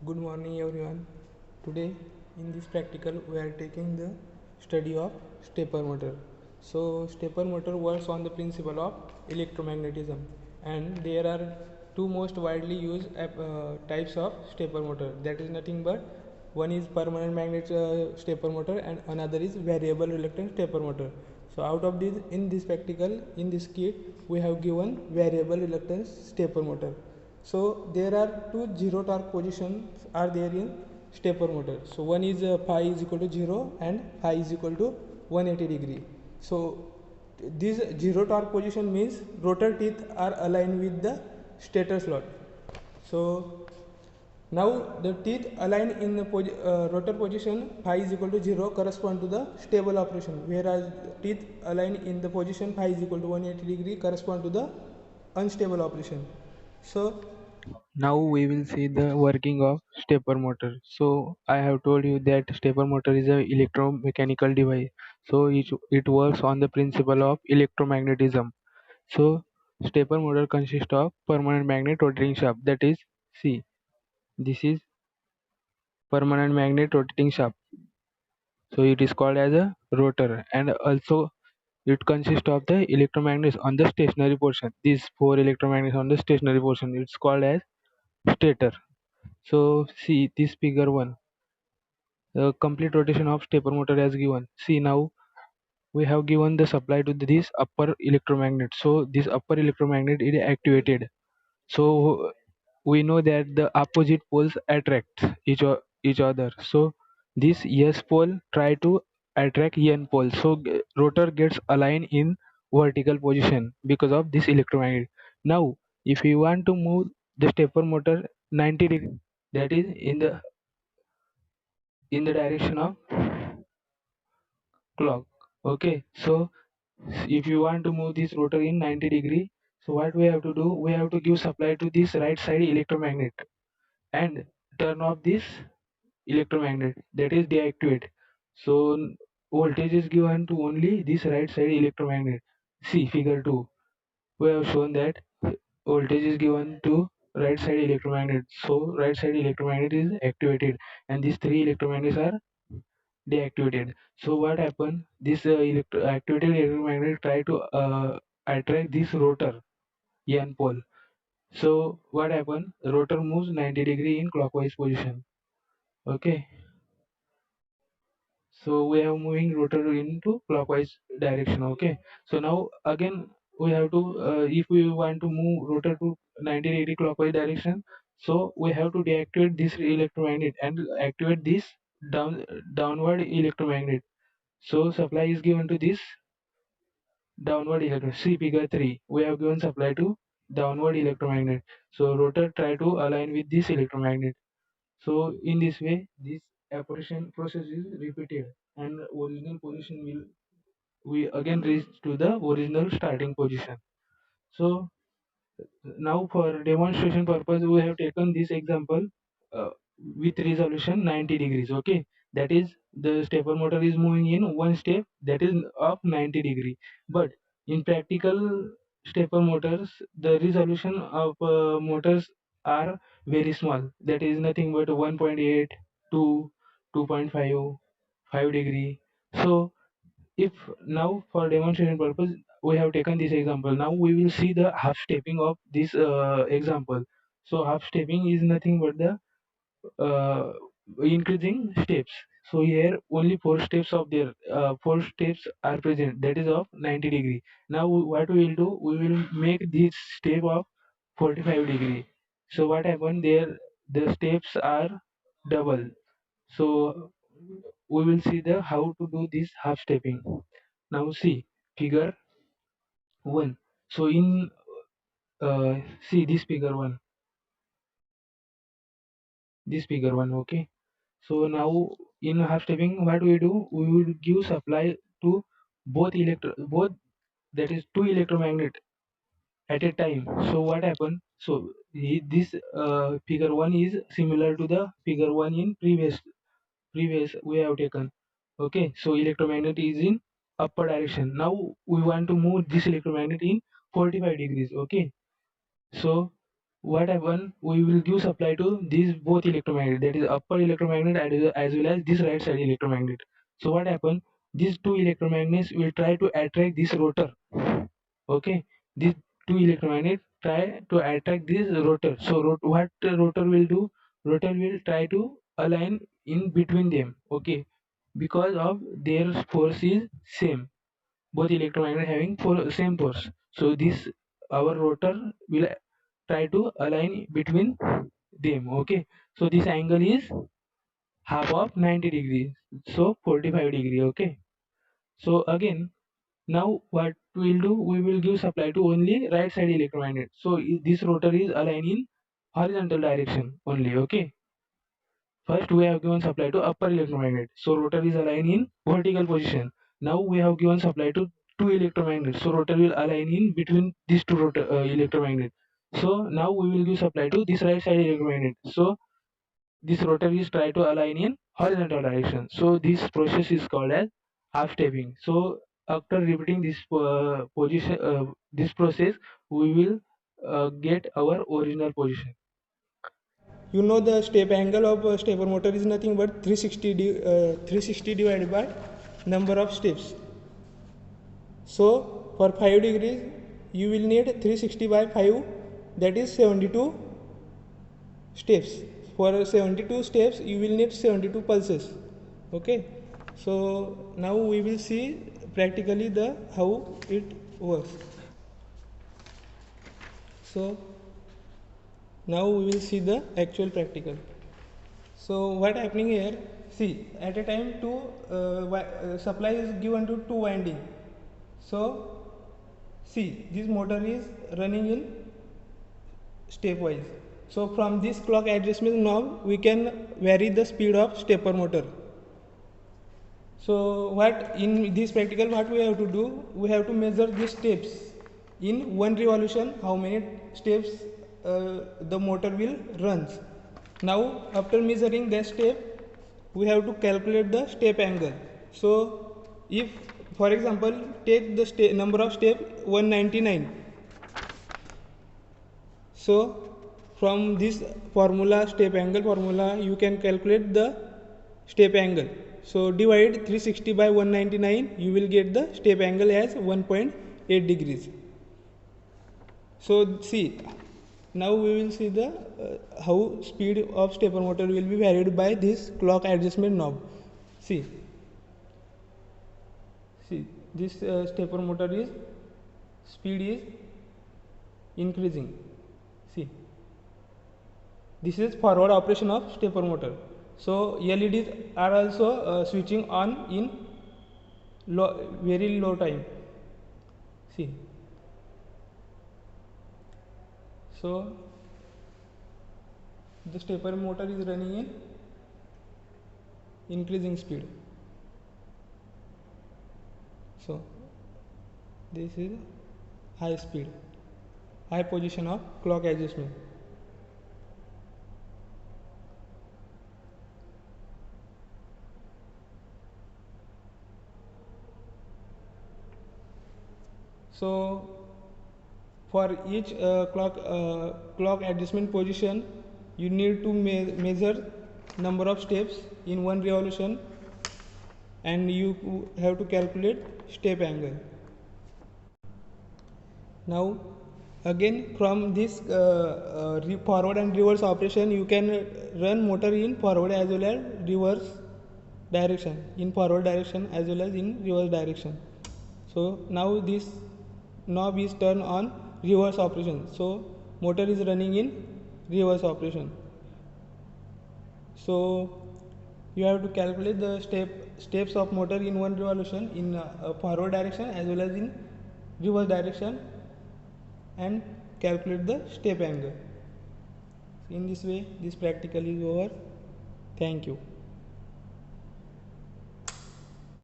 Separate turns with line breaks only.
Good morning everyone. Today in this practical we are taking the study of stepper motor. So stepper motor works on the principle of electromagnetism, and there are two most widely used types of stepper motor. That is nothing but one is permanent magnet stepper motor and another is variable reluctance stepper motor. So out of this, in this practical, in this kit we have given variable reluctance stepper motor. So there are two zero torque positions are there in stepper motor. So one is phi is equal to 0 and phi is equal to 180 degree. So this zero torque position means rotor teeth are aligned with the stator slot. So now the teeth align in the rotor position phi is equal to 0 correspond to the stable operation, whereas teeth align in the position phi is equal to 180 degree correspond to the unstable operation. So
Now we will see the working of stepper motor. So I have told you that stepper motor is a electromechanical device. So it works on the principle of electromagnetism. So stepper motor consists of permanent magnet rotating shaft, that is C. This is permanent magnet rotating shaft. So it is called as a rotor, and also it consists of the electromagnets on the stationary portion. These four electromagnets on the stationary portion, it's called as stator. So see this figure 1, the complete rotation of stepper motor as given. See now we have given the supply to this upper electromagnet. So this upper electromagnet is activated. So we know that the opposite poles attract each other. So this S pole try to attract N pole. So rotor gets aligned in vertical position because of this electromagnet. Now if we want to move the stepper motor 90 degree, that is in the direction of clock. Okay, so if you want to move this rotor in 90 degree, so what we have to do, we have to give supply to this right side electromagnet and turn off this electromagnet, that is deactivate. So voltage is given to only this right side electromagnet. See figure 2, we have shown that voltage is given to right side electromagnet, so right side electromagnet is activated and these three electromagnets are deactivated. So what happened? This activated electromagnet try to attract this rotor N pole. So what happened? Rotor moves 90 degree in clockwise position. Okay. So we have moving rotor into clockwise direction. Okay. So now again we have to if we want to move rotor to 90 degree clockwise direction, so we have to deactivate this electromagnet and activate this downward electromagnet. So supply is given to this downward electron. See figure 3. We have given supply to downward electromagnet. So rotor try to align with this electromagnet. So in this way, this operation process is repeated, and original position will we again reach to the original starting position. So now for demonstration purpose, we have taken this example uh, with resolution 90 degrees. Okay, that is the stepper motor is moving in one step, that is of 90 degree. But in practical stepper motors, the resolution of motors are very small, that is nothing but 1.8 to 2.5 5 degree. So if now for demonstration purpose we have taken this example, now we will see the half stepping of this example. So half stepping is nothing but the uh, increasing steps. So here only four steps are present, that is of 90 degree. Now what we will do, we will make this step of 45 degree. So what happened there, the steps are double. So we will see the how to do this half stepping. Now see figure 1. So in see this figure 1. Okay, so now in half stepping what we do, we will give supply to both, that is two electromagnet at a time. So what happened, so this figure 1 is similar to the figure 1 in previous we have taken. Okay, so electromagnet is in upper direction. Now we want to move this electromagnet in 45 degrees. Okay, so what happen, we will give supply to these both electromagnet, that is upper electromagnet as well as this right side electromagnet. So what happen, these two electromagnets will try to attract this rotor. Okay, these two electromagnets try to attract this rotor. So what rotor will do, rotor will try to align in between them. Okay, because of their force is same, both electromagnet having same force. So this our rotor will try to align between them. Okay, so this angle is half of 90 degrees, so 45 degree. Okay, so again, now what we'll do, we will give supply to only right side electromagnet. So this rotor is aligned in horizontal direction only. Okay, first we have given supply to upper electromagnet, so rotor is aligned in vertical position. Now we have given supply to two electromagnets, so rotor will align in between these two electromagnet. So now we will give supply to this right side electromagnet, so this rotor is try to align in horizontal direction. So this process is called as half stepping. So after repeating this this process, we will get our original position.
You know the step angle of a stepper motor is nothing but 360 divided by number of steps. So for 5 degrees you will need 360 by 5, that is 72 steps. For 72 steps you will need 72 pulses. Okay, so now we will see practically the how it works. So now we will see the actual practical. So what happening here, see, at a time supply is given to two winding. So see, this motor is running in stepwise. So from this clock adjustment knob we can vary the speed of stepper motor. So what in this practical, what we have to do, we have to measure the steps in one revolution, how many steps the motor will runs. Now after measuring the step, we have to calculate the step angle. So if, for example, take the number of step 199. So from this formula, step angle formula, you can calculate the step angle. So divide 360 by 199, you will get the step angle as 1.8 degrees. So see, now we will see the how speed of stepper motor will be varied by this clock adjustment knob. See, see this stepper motor is speed is increasing. See, this is forward operation of stepper motor. So LEDs are also switching on in very low time. See, so the stepper motor is running in increasing speed. So this is high speed, high position of clock adjustment. So for each clock adjustment position, you need to measure number of steps in one revolution, and you have to calculate step angle. Now again from this forward and reverse operation, you can run motor in forward as well as reverse direction, in forward direction as well as in reverse direction. So now this knob is turned on reverse operation, so motor is running in reverse operation. So you have to calculate the steps of motor in one revolution in forward direction as well as in reverse direction, and calculate the step angle. In this way this practical is over. Thank you.